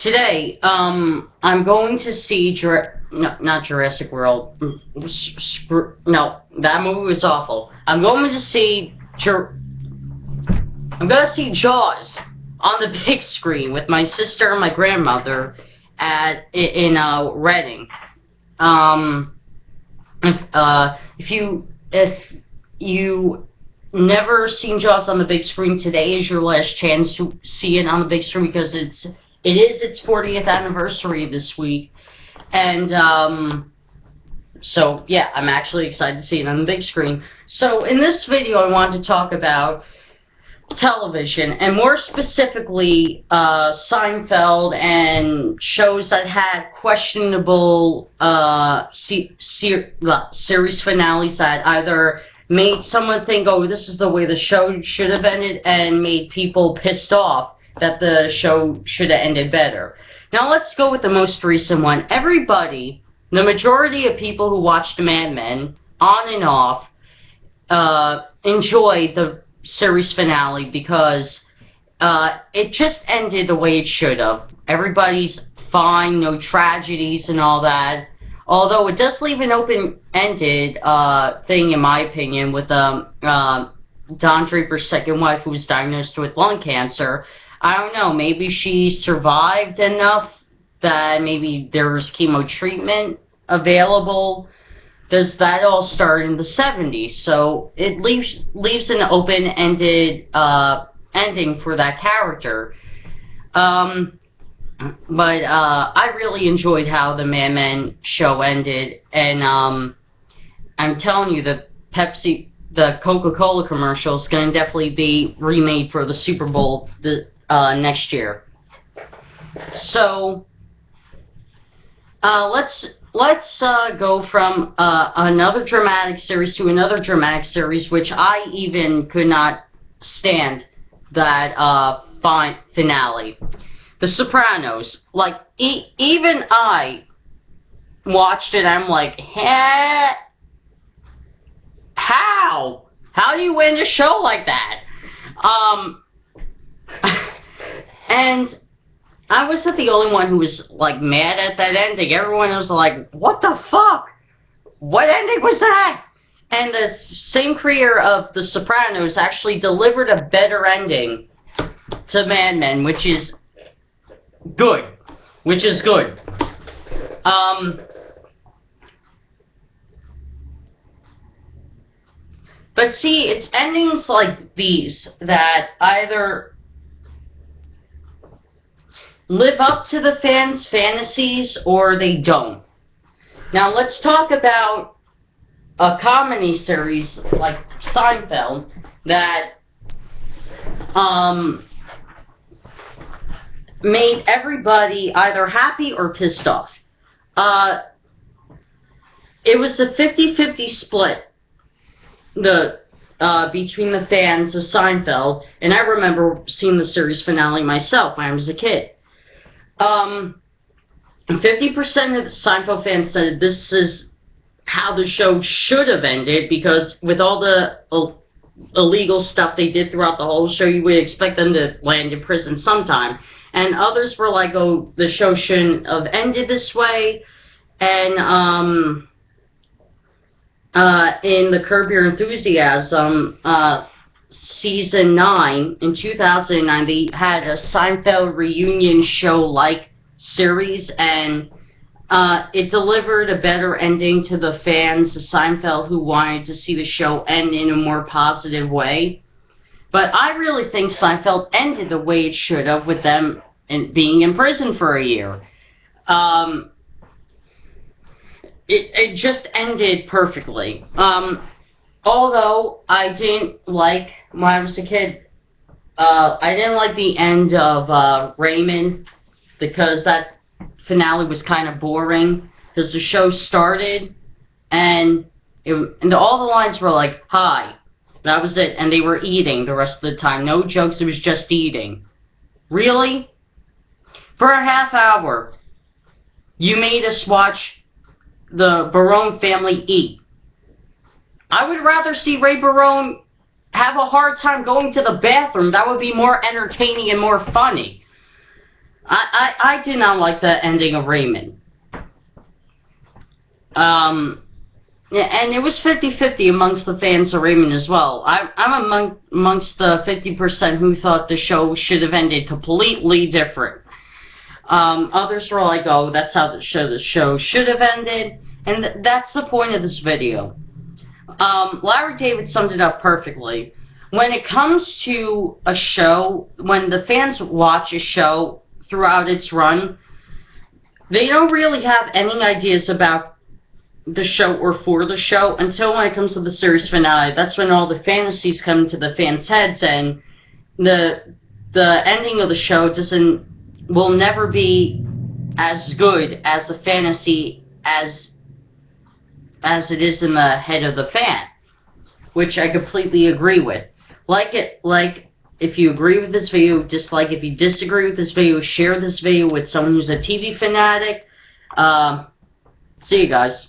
Today, I'm going to see no, not Jurassic World. No, that movie was awful. I'm going to see Jaws on the big screen with my sister and my grandmother in Reading. If you never seen Jaws on the big screen, today is your last chance to see it on the big screen because it is its 40th anniversary this week, and so yeah, I'm actually excited to see it on the big screen. So in this video, I want to talk about television, and more specifically, Seinfeld and shows that had questionable series finales that either made someone think, oh, this is the way the show should have ended, and made people pissed off that the show should have ended better. Now let's go with the most recent one. Everybody, the majority of people who watched Mad Men on and off, enjoyed the series finale because it just ended the way it should have. Everybody's fine, no tragedies and all that. Although it does leave an open-ended thing, in my opinion, with Don Draper's second wife, who was diagnosed with lung cancer. I don't know, maybe she survived enough that maybe there was chemo treatment available, because that all started in the 70s, so it leaves an open-ended ending for that character. But I really enjoyed how the Mad Men show ended, and I'm telling you, the Coca-Cola commercial is going to definitely be remade for the Super Bowl next year. So let's go from another dramatic series to another dramatic series, which I even could not stand that finale. The Sopranos. Like, even I watched it, I'm like, how? How do you end a show like that? And I wasn't the only one who was, like, mad at that ending. Everyone was like, what the fuck? What ending was that? And the same creator of The Sopranos actually delivered a better ending to Mad Men, which is good. But see, it's endings like these that either live up to the fans' fantasies or they don't. Now let's talk about a comedy series like Seinfeld that made everybody either happy or pissed off. It was a 50-50 split between the fans of Seinfeld, and I remember seeing the series finale myself when I was a kid. 50% of the Seinfeld fans said this is how the show should have ended, because with all the illegal stuff they did throughout the whole show, you would expect them to land in prison sometime. And others were like, oh, the show shouldn't have ended this way. And in the Curb Your Enthusiasm season 9 in 2009, they had a Seinfeld reunion show-like series, and it delivered a better ending to the fans of Seinfeld who wanted to see the show end in a more positive way. But I really think Seinfeld ended the way it should have, with them being in prison for a year. It just ended perfectly. Although I didn't like, when I was a kid, I didn't like the end of Raymond, because that finale was kind of boring, because the show started and all the lines were like, hi. That was it, and they were eating the rest of the time. No jokes, it was just eating. Really? For a half hour, you made us watch the Barone family eat. I would rather see Ray Barone have a hard time going to the bathroom. That would be more entertaining and more funny. I did not like the ending of Raymond. Yeah, and it was 50-50 amongst the fans of Raymond as well. I'm amongst the 50% who thought the show should have ended completely different. Others were like, oh, that's how the show should have ended, and that's the point of this video. Larry David summed it up perfectly. When it comes to a show, when the fans watch a show throughout its run, they don't really have any ideas about the show or for the show until when it comes to the series finale. That's when all the fantasies come into the fans' heads, and the ending of the show will never be as good as the fantasy as it is in the head of the fan, which I completely agree with. Like if you agree with this video, dislike if you disagree with this video, share this video with someone who's a TV fanatic. See you guys.